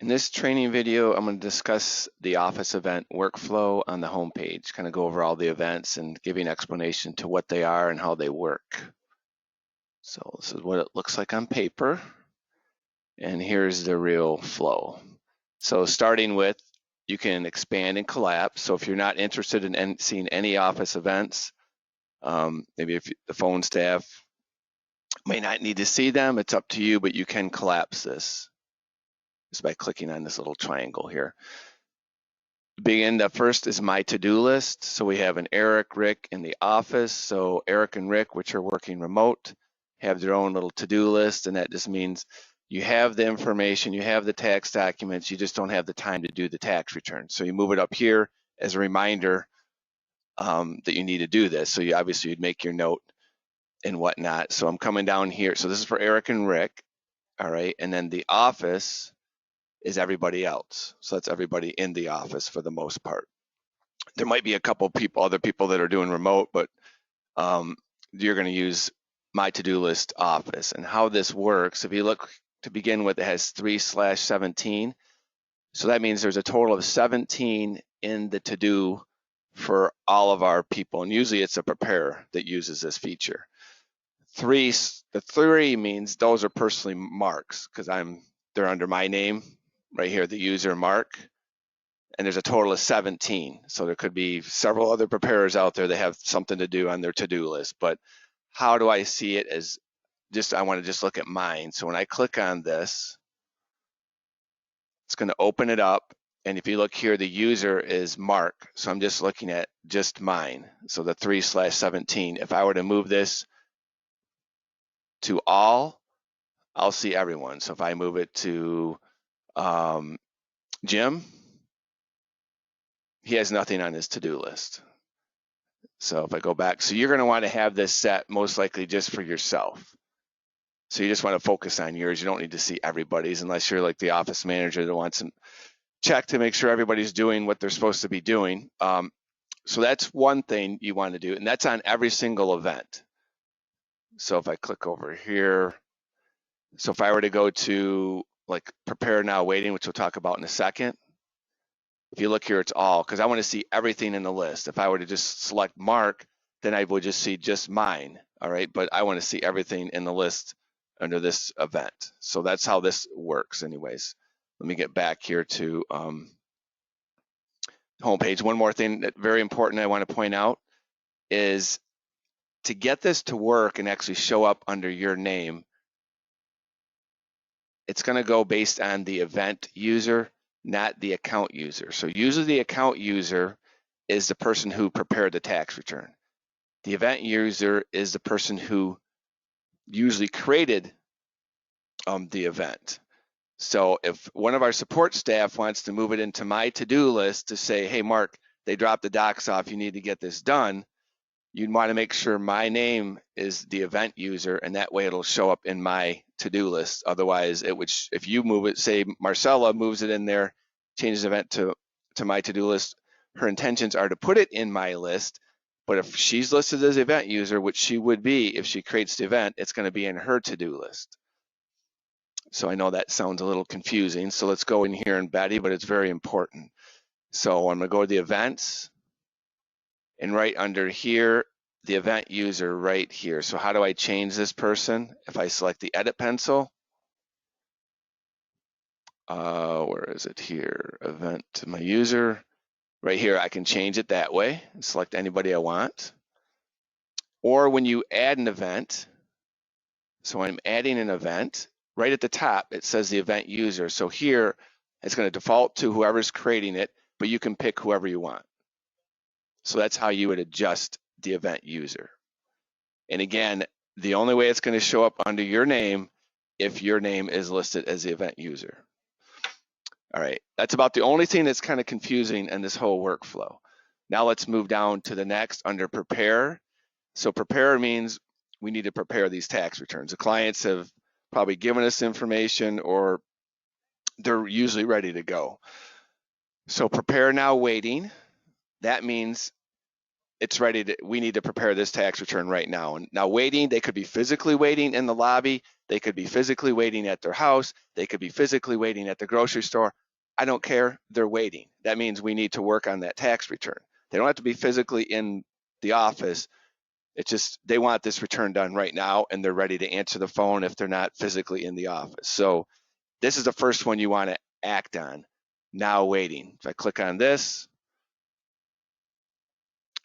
In this training video, I'm going to discuss the office event workflow on the home page, kind of go over all the events and give you an explanation to what they are and how they work. So this is what it looks like on paper, and here's the real flow. So starting with, you can expand and collapse. So if you're not interested in seeing any office events, maybe if the phone staff may not need to see them, it's up to you, but you can collapse this just by clicking on this little triangle here. Begin, the first is my to-do list. So we have an Eric, Rick in the office. So Eric and Rick, which are working remote, have their own little to-do list, and that just means you have the information, you have the tax documents, you just don't have the time to do the tax return. So you move it up here as a reminder that you need to do this. So you obviously you'd make your note and whatnot. So I'm coming down here. So this is for Eric and Rick, all right? And then the office is everybody else. So that's everybody in the office for the most part. There might be a couple people, other people that are doing remote, but you're going to use my to-do list office. And how this works, if you look to begin with, it has 3/17. So that means there's a total of 17 in the to-do for all of our people. And usually it's a preparer that uses this feature. The three means those are personally Mark's because they're under my name right here, the user Mark. And there's a total of 17. So there could be several other preparers out there that have something to do on their to-do list. But how do I see it as I want to just look at mine. So when I click on this, it's going to open it up. And if you look here, the user is Mark. So I'm just looking at just mine. So the 3/17. If I were to move this to all, I'll see everyone. So if I move it to Jim, he has nothing on his to-do list. So if I go back, so you're going to want to have this set most likely just for yourself. So you just want to focus on yours. You don't need to see everybody's unless you're like the office manager that wants to check to make sure everybody's doing what they're supposed to be doing. So that's one thing you want to do, and that's on every single event. So if I click over here, so if I were to go to like prepare now waiting, which we'll talk about in a second, if you look here, it's all, because I want to see everything in the list. If I were to just select Mark, then I would just see just mine, all right? But I want to see everything in the list under this event. So that's how this works anyways. Let me get back here to homepage. One more thing that very important I want to point out is to get this to work and actually show up under your name, it's going to go based on the event user, not the account user. So usually the account user is the person who prepared the tax return. The event user is the person who usually created the event. So if one of our support staff wants to move it into my to-do list to say, hey, Mark, they dropped the docs off, you need to get this done, you'd want to make sure my name is the event user, and that way it'll show up in my to-do list. Otherwise, it would, if you move it, say Marcella moves it in there, changes the event to my to-do list, her intentions are to put it in my list, but if she's listed as event user, which she would be if she creates the event, it's going to be in her to-do list. So I know that sounds a little confusing. So let's go in here and Betty, but it's very important. So I'm going to go to the events, and right under here, the event user right here. So how do I change this person? If I select the edit pencil, where is it here? Event to my user. Right here, I can change it that way and select anybody I want. Or when you add an event, so I'm adding an event, right at the top, it says the event user. So here, it's going to default to whoever's creating it, but you can pick whoever you want. So that's how you would adjust the event user. And again, the only way it's going to show up under your name if your name is listed as the event user. All right, that's about the only thing that's kind of confusing in this whole workflow. Now let's move down to the next under prepare. So prepare means we need to prepare these tax returns. The clients have probably given us information or they're usually ready to go. So prepare now waiting, that means it's ready to, we need to prepare this tax return right now. And now waiting, they could be physically waiting in the lobby, they could be physically waiting at their house, they could be physically waiting at the grocery store. I don't care, they're waiting. That means we need to work on that tax return. They don't have to be physically in the office. It's just they want this return done right now and they're ready to answer the phone if they're not physically in the office. So this is the first one you want to act on. Now waiting. If I click on this,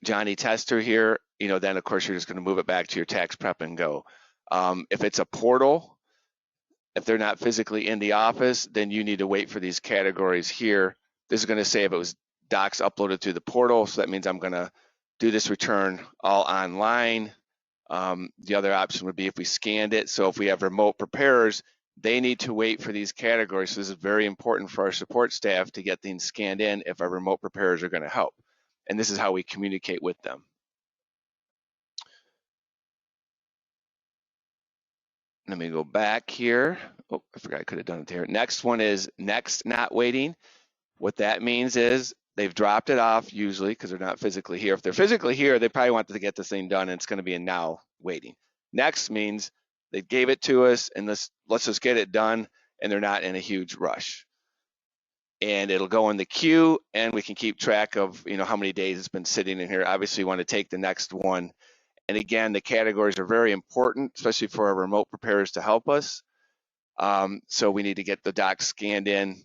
Johnny Tester here, then of course you're just going to move it back to your tax prep and go. If it's a portal, if they're not physically in the office, then you need to wait for these categories here. This is going to say if it was docs uploaded through the portal, so that means I'm going to do this return all online. The other option would be if we scanned it. So if we have remote preparers, they need to wait for these categories. So this is very important for our support staff to get things scanned in if our remote preparers are going to help. And this is how we communicate with them. Let me go back here. Oh, I forgot I could have done it here. Next one is next not waiting. What that means is they've dropped it off usually because they're not physically here. If they're physically here, they probably want to get this thing done and it's going to be a now waiting. Next means they gave it to us and let's just get it done and they're not in a huge rush. And it'll go in the queue and we can keep track of how many days it's been sitting in here. Obviously you want to take the next one. And again, the categories are very important, especially for our remote preparers to help us. So we need to get the docs scanned in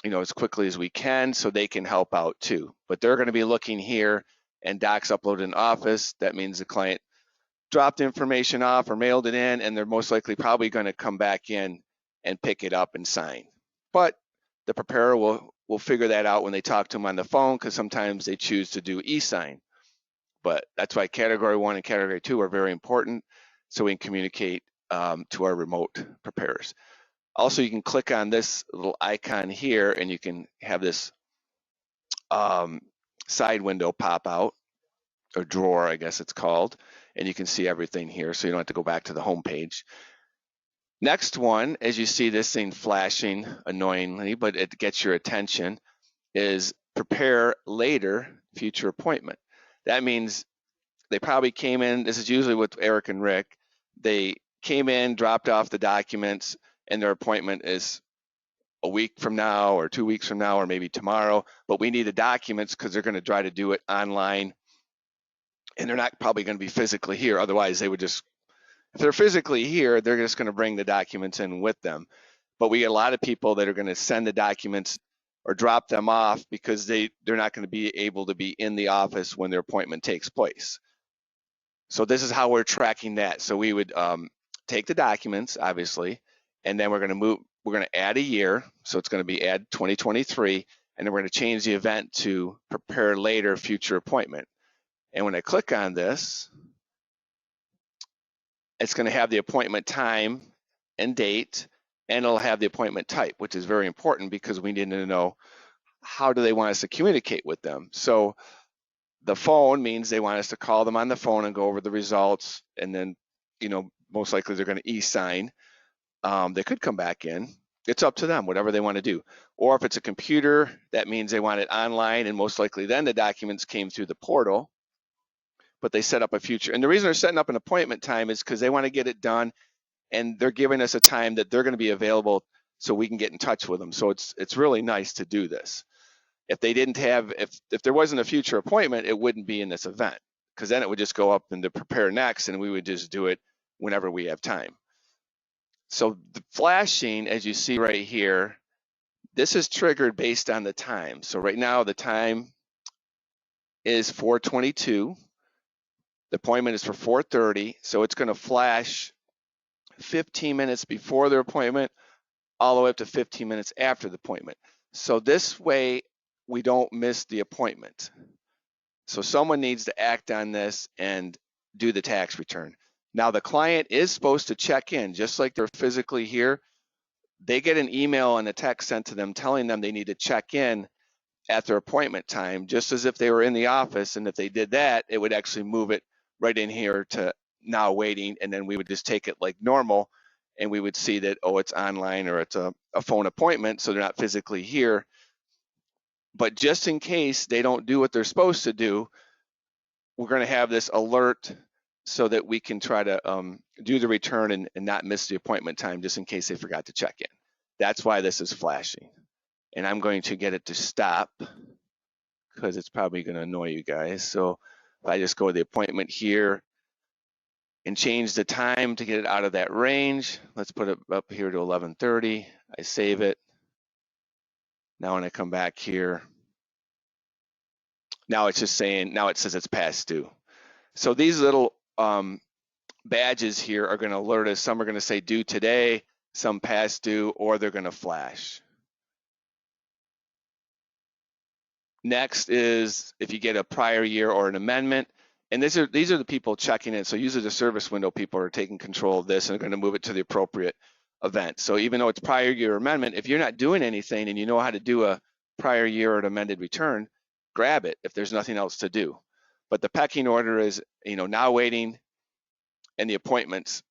as quickly as we can so they can help out too. But they're going to be looking here and docs uploaded in Office. That means the client dropped information off or mailed it in and they're most likely probably going to come back in and pick it up and sign. But the preparer will figure that out when they talk to them on the phone because sometimes they choose to do e-sign. But that's why category 1 and category 2 are very important so we can communicate to our remote preparers. Also, you can click on this little icon here and you can have this side window pop out, or drawer, I guess it's called, and you can see everything here so you don't have to go back to the home page. Next one, as you see this thing flashing annoyingly, but it gets your attention, is prepare later future appointment. That means they probably came in, this is usually with Eric and Rick, they came in, dropped off the documents, and their appointment is a week from now or 2 weeks from now or maybe tomorrow, but we need the documents because they're going to try to do it online and they're not probably going to be physically here. Otherwise, they would just, if they're physically here, they're just going to bring the documents in with them. But we get a lot of people that are going to send the documents or drop them off because they're not going to be able to be in the office when their appointment takes place. So this is how we're tracking that. So we would take the documents, obviously, and then we're going to add a year. So it's going to be add 2023, and then we're going to change the event to prepare later future appointment. And when I click on this, it's going to have the appointment time and date, and it'll have the appointment type, which is very important because we need to know how do they want us to communicate with them. So the phone means they want us to call them on the phone and go over the results, and then most likely they're going to e-sign. They could come back in. It's up to them, whatever they want to do. Or if it's a computer, that means they want it online, and most likely then the documents came through the portal, but they set up a future. And the reason they're setting up an appointment time is because they want to get it done, and they're giving us a time that they're going to be available so we can get in touch with them. So it's really nice to do this. If they didn't have, if there wasn't a future appointment, it wouldn't be in this event, because then it would just go up into prepare next, and we would just do it whenever we have time. So the flashing, as you see right here, this is triggered based on the time. So right now the time is 4:22. The appointment is for 4:30. So it's going to flash 15 minutes before their appointment, all the way up to 15 minutes after the appointment. So this way we don't miss the appointment. So someone needs to act on this and do the tax return. Now the client is supposed to check in, just like they're physically here. They get an email and a text sent to them telling them they need to check in at their appointment time, just as if they were in the office. And if they did that, it would actually move it right in here to now waiting, and then we would just take it like normal, and we would see that, oh, it's online or it's a phone appointment, so they're not physically here. But just in case they don't do what they're supposed to do, we're going to have this alert so that we can try to do the return and not miss the appointment time just in case they forgot to check in. That's why this is flashing. And I'm going to get it to stop because it's probably going to annoy you guys. So if I just go to the appointment here and change the time to get it out of that range, let's put it up here to 11:30. I save it. Now when I come back here, now it's just saying, now it says it's past due. So these little badges here are going to alert us. Some are going to say due today, some past due, or they're going to flash. Next is if you get a prior year or an amendment, and these are the people checking in. So usually the service window people are taking control of this and are going to move it to the appropriate event. So even though it's prior year amendment, if you're not doing anything and you know how to do a prior year or an amended return, grab it if there's nothing else to do. But the pecking order is, now waiting, and the appointments,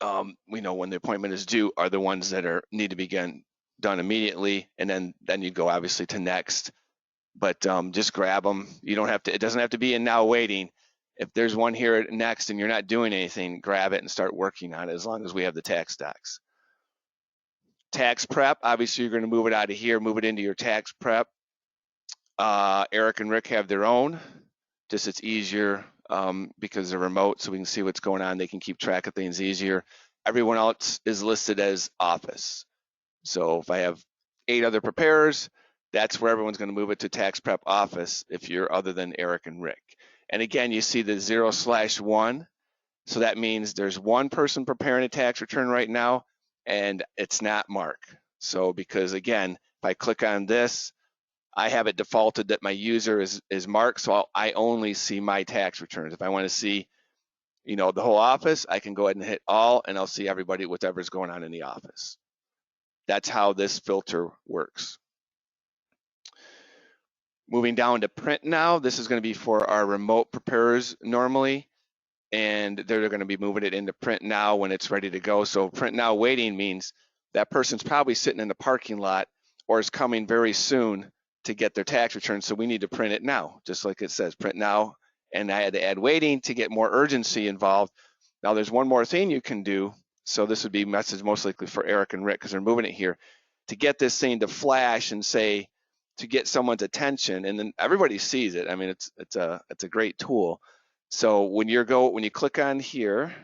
when the appointment is due, are the ones that need to be done immediately, and then you go obviously to next. But just grab them. You don't have to. It doesn't have to be in now waiting. If there's one here at next and you're not doing anything, grab it and start working on it. As long as we have the tax docs. Tax prep. Obviously, you're going to move it out of here, move it into your tax prep. Eric and Rick have their own. Just it's easier because they're remote, so we can see what's going on. They can keep track of things easier. Everyone else is listed as office. So if I have 8 other preparers, that's where everyone's going to move it to tax prep office if you're other than Eric and Rick. And again, you see the 0/1. So that means there's one person preparing a tax return right now, and it's not Mark. So because again, if I click on this, I have it defaulted that my user is Mark, so I only see my tax returns. If I want to see, the whole office, I can go ahead and hit all, and I'll see everybody, whatever's going on in the office. That's how this filter works. Moving down to print now, this is going to be for our remote preparers normally, and they're going to be moving it into print now when it's ready to go. So print now waiting means that person's probably sitting in the parking lot or is coming very soon to get their tax return. So we need to print it now, just like it says print now. And I had to add waiting to get more urgency involved. Now there's one more thing you can do. So this would be message most likely for Eric and Rick because they're moving it here to get this thing to flash and say, to get someone's attention, and then everybody sees it. I mean, it's a great tool. So when you click on here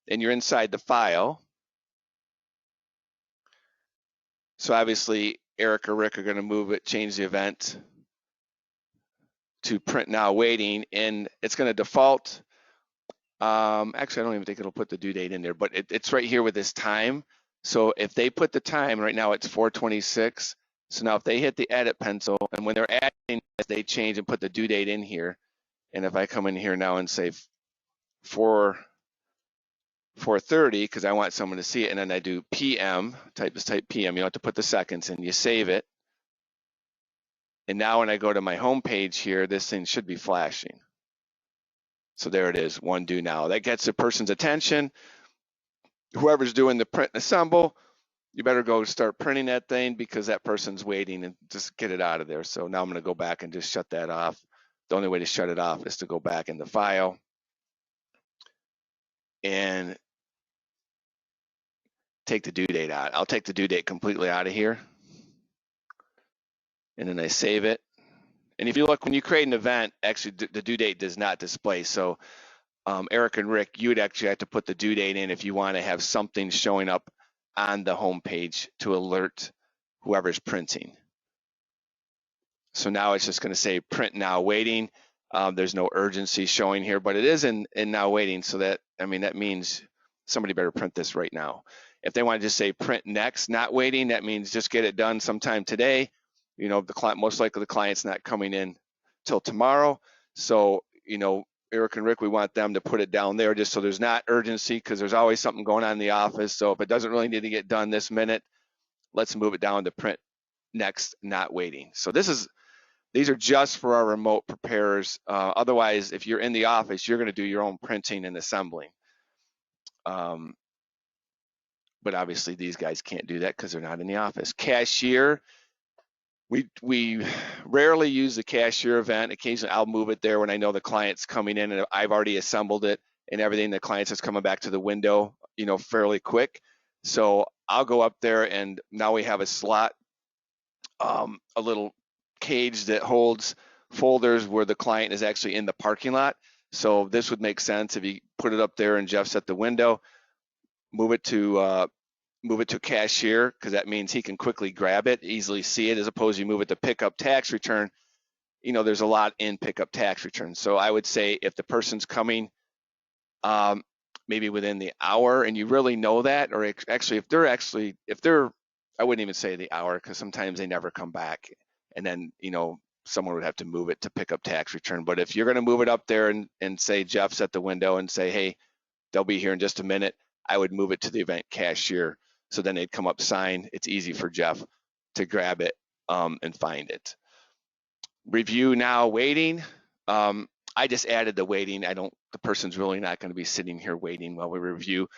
and you're inside the file, so obviously Eric or Rick are going to move it, change the event to print now waiting, and it's going to default. Actually, I don't even think it'll put the due date in there, but it's right here with this time. So if they put the time, right now it's 4:26. So now if they hit the edit pencil, and when they're adding, they change and put the due date in here. And if I come in here now and say 4:30, because I want someone to see it, and then I do PM, type PM, you don't have to put the seconds in, you save it. And now when I go to my home page here, this thing should be flashing. So there it is, one due now. That gets the person's attention. Whoever's doing the print and assemble, you better go start printing that thing because that person's waiting, and just get it out of there. So now I'm going to go back and just shut that off. The only way to shut it off is to go back in the file and take the due date out. I'll take the due date completely out of here. And then I save it. And if you look, when you create an event, actually the due date does not display. So Eric and Rick, you would actually have to put the due date in if you want to have something showing up on the home page to alert whoever's printing. So now it's just going to say print now waiting. There's no urgency showing here, but it is in now waiting. So that means somebody better print this right now. If they want to just say print next, not waiting, that means just get it done sometime today. The client, most likely the client's not coming in till tomorrow. So, Eric and Rick, we want them to put it down there just so there's not urgency, because there's always something going on in the office. So if it doesn't really need to get done this minute, let's move it down to print next, not waiting. So these are just for our remote preparers. Otherwise, if you're in the office, you're going to do your own printing and assembling. But obviously these guys can't do that because they're not in the office. Cashier, We rarely use the cashier event. Occasionally I'll move it there when I know the client's coming in and I've already assembled it and everything. The client's just coming back to the window, fairly quick. So I'll go up there and now we have a slot, a little cage that holds folders where the client is actually in the parking lot. So this would make sense if you put it up there and Jeff's at the window, move it to cashier, because that means he can quickly grab it, easily see it, as opposed to you move it to pickup tax return. There's a lot in pickup tax return. So I would say if the person's coming maybe within the hour and you really know that, or actually if they're, I wouldn't even say the hour, because sometimes they never come back, and then someone would have to move it to pick up tax return. But if you're going to move it up there and say Jeff's at the window and say, hey, they'll be here in just a minute, I would move it to the event cashier. So then they'd come up, sign. It's easy for Jeff to grab it and find it. Review now, waiting. I just added the waiting. The person's really not going to be sitting here waiting while we review.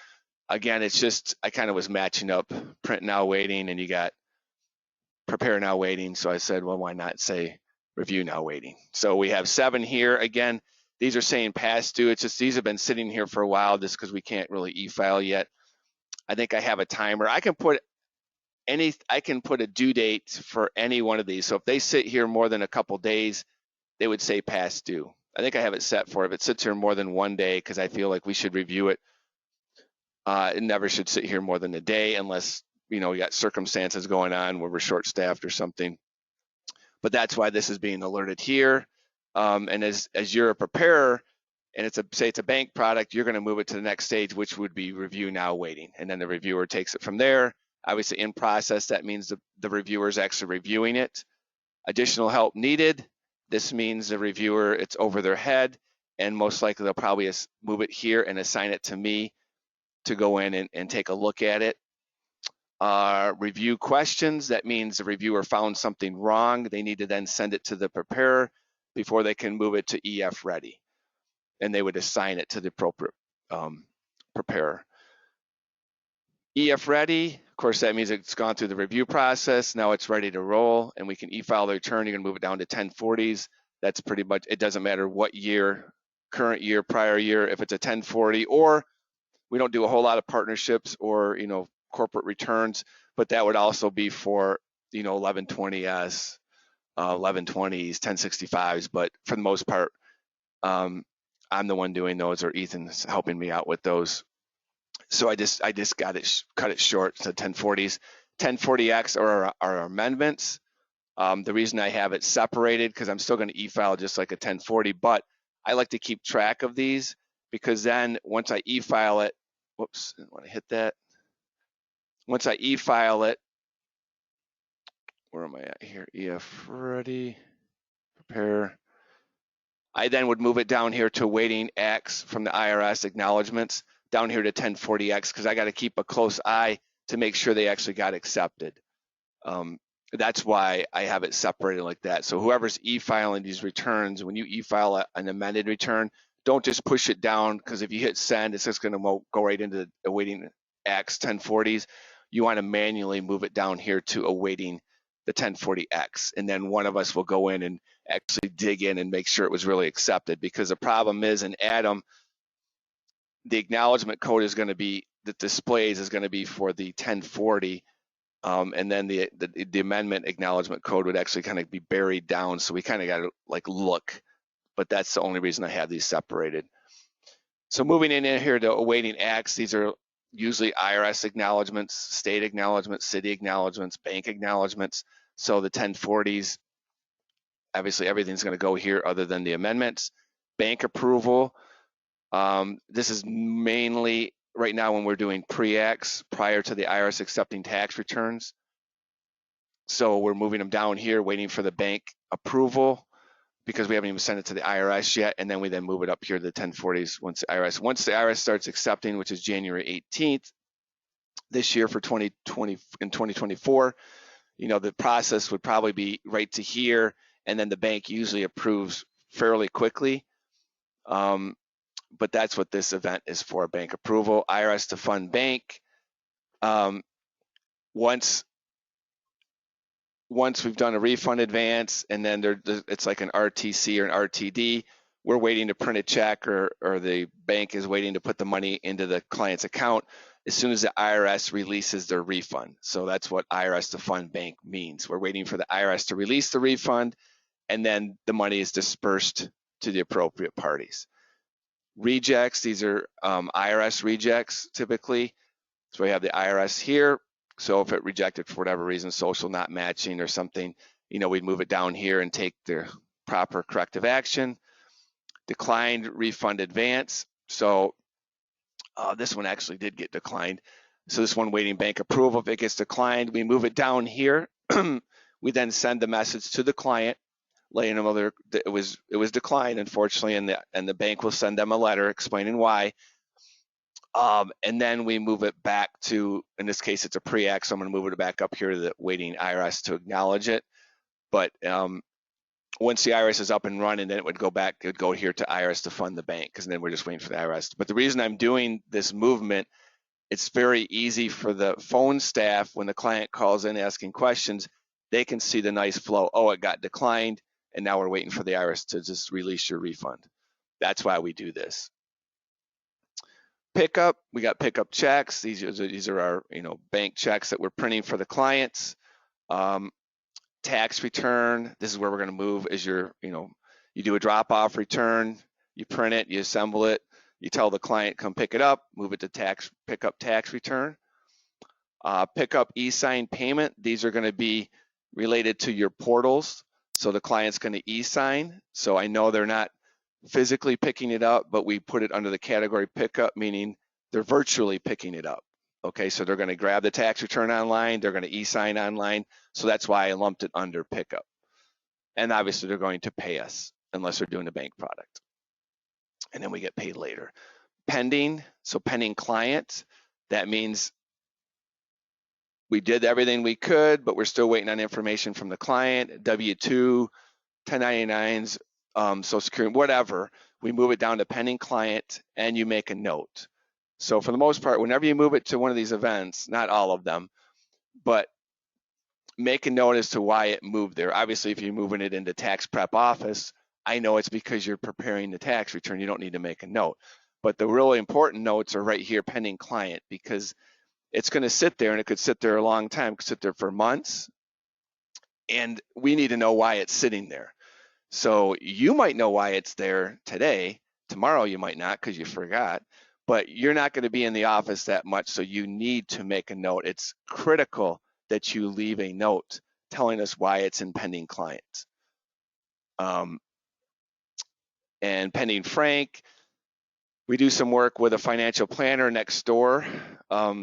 Again, it's just, I kind of was matching up print now, waiting, and you got prepare now, waiting. So I said, well, why not say review now, waiting? So we have 7 here. Again, these are saying past due. It's just these have been sitting here for a while just because we can't really e-file yet. I think I have a timer. I can put a due date for any one of these. So if they sit here more than a couple days, they would say past due. I think I have it set for if it sits here more than 1 day, because I feel like we should review it. It never should sit here more than a day unless we got circumstances going on where we're short-staffed or something. But that's why this is being alerted here. And as you're a preparer, and say it's a bank product, you're going to move it to the next stage, which would be review now, waiting, and then the reviewer takes it from there. Obviously, in process, that means the reviewer is actually reviewing it. Additional help needed. This means the reviewer, it's over their head, and most likely they'll probably move it here and assign it to me to go in and take a look at it. Review questions. That means the reviewer found something wrong. They need to then send it to the preparer before they can move it to EF ready, and they would assign it to the appropriate preparer. EF ready, of course, that means it's gone through the review process. Now it's ready to roll, and we can e-file the return. You're gonna move it down to 1040s. That's pretty much, it doesn't matter what year, current year, prior year, if it's a 1040, or we don't do a whole lot of partnerships or corporate returns, but that would also be for 1120s, 1120s, 1065s. But for the most part, I'm the one doing those, or Ethan's helping me out with those. So I just cut it short to 1040s. 1040X are our amendments. The reason I have it separated, because I'm still going to e-file just like a 1040, but I like to keep track of these, because then once I e-file it, whoops, I didn't want to hit that. Once I e-file it, where am I at here? EF ready, prepare. I then would move it down here to waiting X from the IRS acknowledgments, down here to 1040X, because I got to keep a close eye to make sure they actually got accepted. That's why I have it separated like that. So whoever's e-filing these returns, when you e-file an amended return, don't just push it down, because if you hit send, it's just going to go right into the awaiting X 1040s. You want to manually move it down here to awaiting the 1040X, and then one of us will go in and actually dig in and make sure it was really accepted. Because the problem is in Adam, the acknowledgement code is going to be, that displays is going to be for the 1040, and then the amendment acknowledgement code would actually kind of be buried down. So we kind of got to like look, but that's the only reason I have these separated. So moving in here to awaiting X, these are usually IRS acknowledgements, state acknowledgements, city acknowledgements, bank acknowledgements. So the 1040s, obviously everything's going to go here other than the amendments. Bank approval. This is mainly right now when we're doing pre-X, prior to the IRS accepting tax returns. So we're moving them down here, waiting for the bank approval, because we haven't even sent it to the IRS yet, and then we move it up here to the 1040s once the IRS starts accepting, which is January 18th this year for 2020 and 2024. The process would probably be right to here, and then the bank usually approves fairly quickly. But that's what this event is for, bank approval. IRS to fund bank. Once once we've done a refund advance, and then it's like an RTC or an RTD, we're waiting to print a check, or the bank is waiting to put the money into the client's account as soon as the IRS releases their refund. So that's what IRS to fund bank means. We're waiting for the IRS to release the refund, and then the money is dispersed to the appropriate parties. Rejects, these are IRS rejects typically. So we have the IRS here. So if it rejected for whatever reason, social not matching or something, we'd move it down here and take the proper corrective action. Declined refund advance. So this one actually did get declined. So this one waiting bank approval. If it gets declined, we move it down here. We then send the message to the client, letting them know that it was declined, unfortunately, and the bank will send them a letter explaining why. And then we move it back to, in this case, it's a pre-act, so I'm going to move it back up here to the waiting IRS to acknowledge it. But once the IRS is up and running, then it would go here to IRS to fund the bank, because then we're just waiting for the IRS. But the reason I'm doing this movement, it's very easy for the phone staff, when the client calls in asking questions, they can see the nice flow. Oh, it got declined, and now we're waiting for the IRS to just release your refund. That's why we do this. Pickup, we got pickup checks. These are our bank checks that we're printing for the clients. Tax return, this is where we're going to move. Is you do a drop-off return, you print it, you assemble it, you tell the client come pick it up, move it to pickup tax return. Pickup e-sign payment, these are going to be related to your portals. So the client's going to e-sign. So I know they're not physically picking it up, but we put it under the category pickup, meaning they're virtually picking it up. Okay, so they're going to grab the tax return online, they're going to e-sign online, so that's why I lumped it under pickup. And obviously they're going to pay us unless they're doing a bank product. And then we get paid later. Pending, so pending client, that means we did everything we could, but we're still waiting on information from the client, W-2, 1099s, Social Security, whatever. We move it down to pending client, and you make a note. So for the most part, whenever you move it to one of these events, not all of them, but make a note as to why it moved there. Obviously, if you're moving it into tax prep office, I know it's because you're preparing the tax return. You don't need to make a note. But the really important notes are right here, pending client, because it's going to sit there, and it could sit there a long time. It could sit there for months, and we need to know why it's sitting there. So you might know why it's there today. Tomorrow you might not because you forgot, but you're not going to be in the office that much, so you need to make a note. It's critical that you leave a note telling us why it's in pending client. And pending Frank, we do some work with a financial planner next door,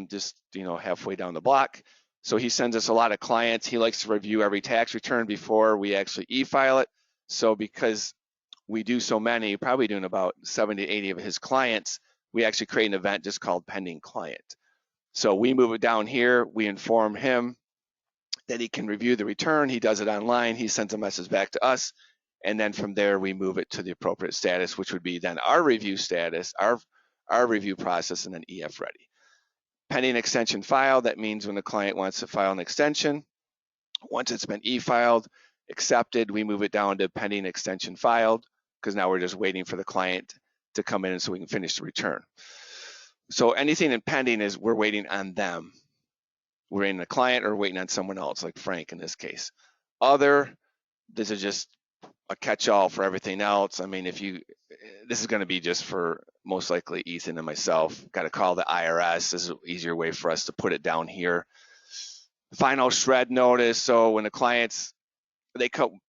just halfway down the block. So he sends us a lot of clients. He likes to review every tax return before we actually e-file it. So because we do so many, probably doing about 70 to 80 of his clients, we actually create an event just called pending client. So we move it down here, we inform him that he can review the return, he does it online, he sends a message back to us, and then from there we move it to the appropriate status, which would be then our review status, our review process, and then EF ready. Pending extension file, that means when the client wants to file an extension, once it's been e-filed, accepted, we move it down to pending extension filed, because now we're just waiting for the client to come in so we can finish the return. So anything in pending is we're waiting on them. We're waiting on the client or waiting on someone else, like Frank in this case. Other, this is just a catch-all for everything else. I mean, this is going to be just for most likely Ethan and myself. Got to call the IRS. This is an easier way for us to put it down here. Final shred notice. So when the clients,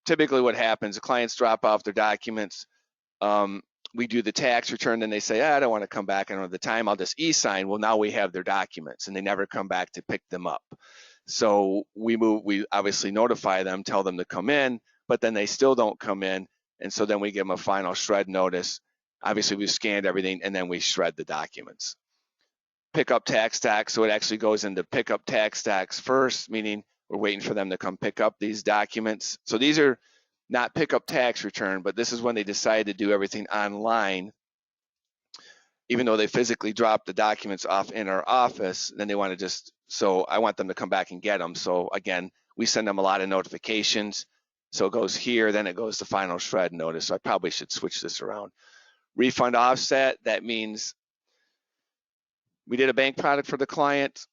typically what happens, the clients drop off their documents. We do the tax return, then they say, I don't want to come back, I don't have the time, I'll just e-sign. Well, now we have their documents, and they never come back to pick them up. So we obviously notify them, tell them to come in, but then they still don't come in, and so then we give them a final shred notice. Obviously, we've scanned everything, and then we shred the documents. Pickup tax stacks, so it actually goes into pickup tax stacks first, meaning we're waiting for them to come pick up these documents. So these are not pickup tax return, but this is when they decide to do everything online, even though they physically drop the documents off in our office, then they want to so I want them to come back and get them. So again, we send them a lot of notifications. So it goes here, then it goes to final shred notice. So I probably should switch this around. Refund offset, that means we did a bank product for the client.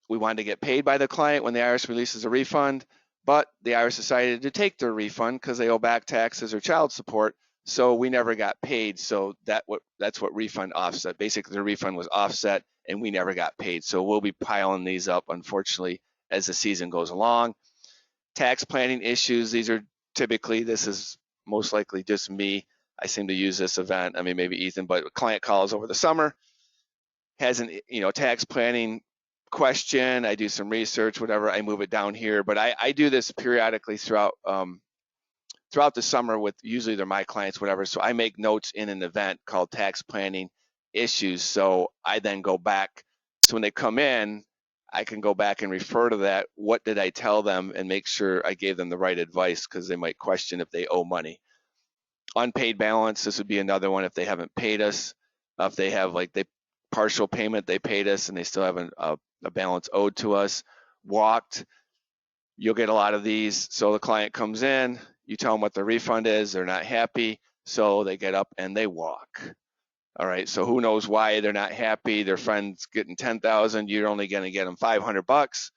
We wanted to get paid by the client when the IRS releases a refund, but the IRS decided to take their refund because they owe back taxes or child support. So we never got paid. So that's what refund offset. Basically, the refund was offset and we never got paid. So we'll be piling these up, unfortunately, as the season goes along. Tax planning issues, these are typically, this is most likely just me. I seem to use this event. I mean, maybe Ethan, but a client calls over the summer, has an tax planning question. I do some research, whatever. I move it down here, but I do this periodically throughout the summer with usually they're my clients, whatever. So I make notes in an event called tax planning issues. So I then go back. So when they come in, I can go back and refer to that. What did I tell them, and make sure I gave them the right advice, because they might question if they owe money. Unpaid balance, this would be another one if they haven't paid us. If they have partial payment, they paid us and they still have a balance owed to us. Walked, you'll get a lot of these. So the client comes in, you tell them what the refund is, they're not happy, so they get up and they walk. All right, so who knows why they're not happy? Their friend's getting 10,000, you're only going to get them $500.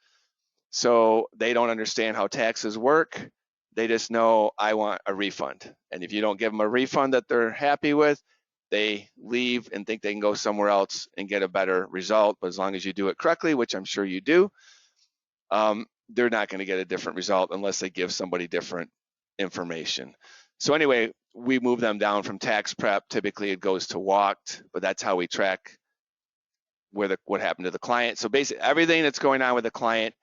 So they don't understand how taxes work. They just know, I want a refund. And if you don't give them a refund that they're happy with, they leave and think they can go somewhere else and get a better result. But as long as you do it correctly, which I'm sure you do, they're not going to get a different result unless they give somebody different information. So anyway, we move them down from tax prep. Typically it goes to walked, but that's how we track what happened to the client. So basically everything that's going on with the client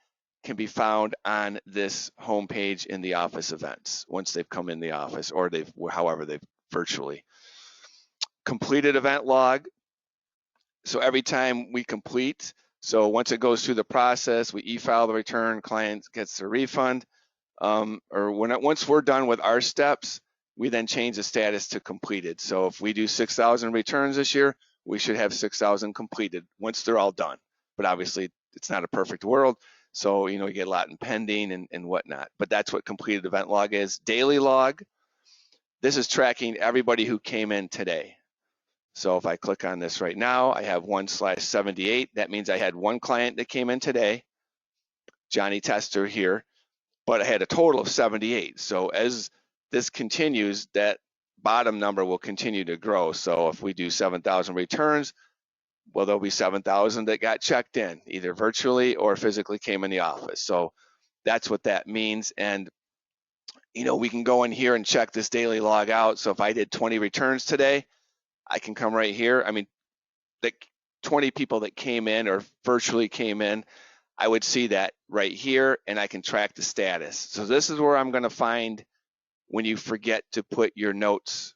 can be found on this homepage in the office events once they've come in the office, or however they've virtually completed event log. So every time we complete, so once it goes through the process, we e-file the return, client gets the refund, once we're done with our steps, we then change the status to completed. So if we do 6,000 returns this year, we should have 6,000 completed once they're all done. But obviously it's not a perfect world. So, you get a lot in pending and whatnot, but that's what completed event log is. Daily log, this is tracking everybody who came in today. So if I click on this right now, I have 1/78. That means I had one client that came in today, Johnny Tester here, but I had a total of 78. So as this continues, that bottom number will continue to grow. So if we do 7,000 returns, well, there'll be 7,000 that got checked in, either virtually or physically came in the office. So that's what that means. And, we can go in here and check this daily log out. So if I did 20 returns today, I can come right here. I mean, the 20 people that came in or virtually came in, I would see that right here, and I can track the status. So this is where I'm going to find when you forget to put your notes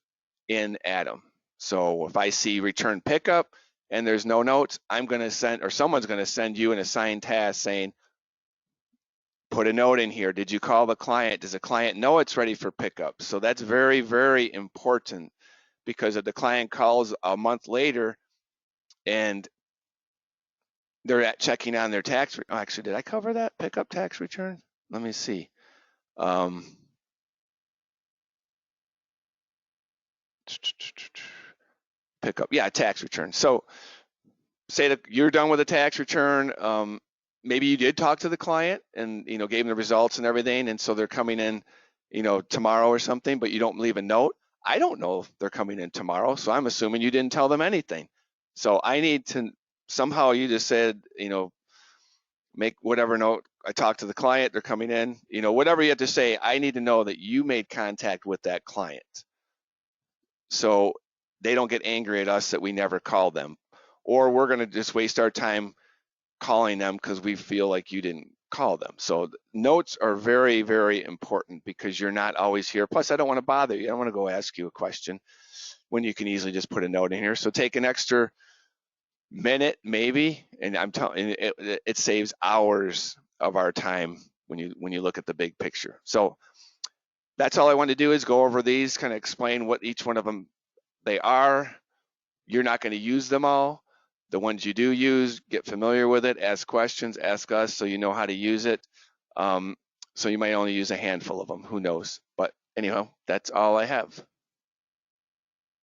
in Atom. So if I see return pickup and there's no notes, I'm going to send, or someone's going to send you an assigned task saying, put a note in here. Did you call the client? Does the client know it's ready for pickup? So that's very, very important, because if the client calls a month later and they're checking on their tax, actually, did I cover that pickup tax return? Let me see. Pickup, yeah, tax return. So say that you're done with a tax return. Maybe you did talk to the client and gave them the results and everything, and so they're coming in tomorrow or something, but you don't leave a note. I don't know if they're coming in tomorrow, so I'm assuming you didn't tell them anything. So I need to, somehow you just said, make whatever note. I talked to the client, they're coming in, whatever you have to say. I need to know that you made contact with that client, so they don't get angry at us that we never called them, or we're going to just waste our time calling them because we feel like you didn't call them. So notes are very, very important, because you're not always here. Plus, I don't want to bother you. I don't want to go ask you a question when you can easily just put a note in here. So take an extra minute maybe, and I'm telling you, it saves hours of our time when you look at the big picture. So that's all I want to do, is go over these, kind of explain what each one of them they are. You're not going to use them all. The ones you do use, get familiar with it, ask questions, ask us so you know how to use it. So you might only use a handful of them, who knows? But anyhow, that's all I have.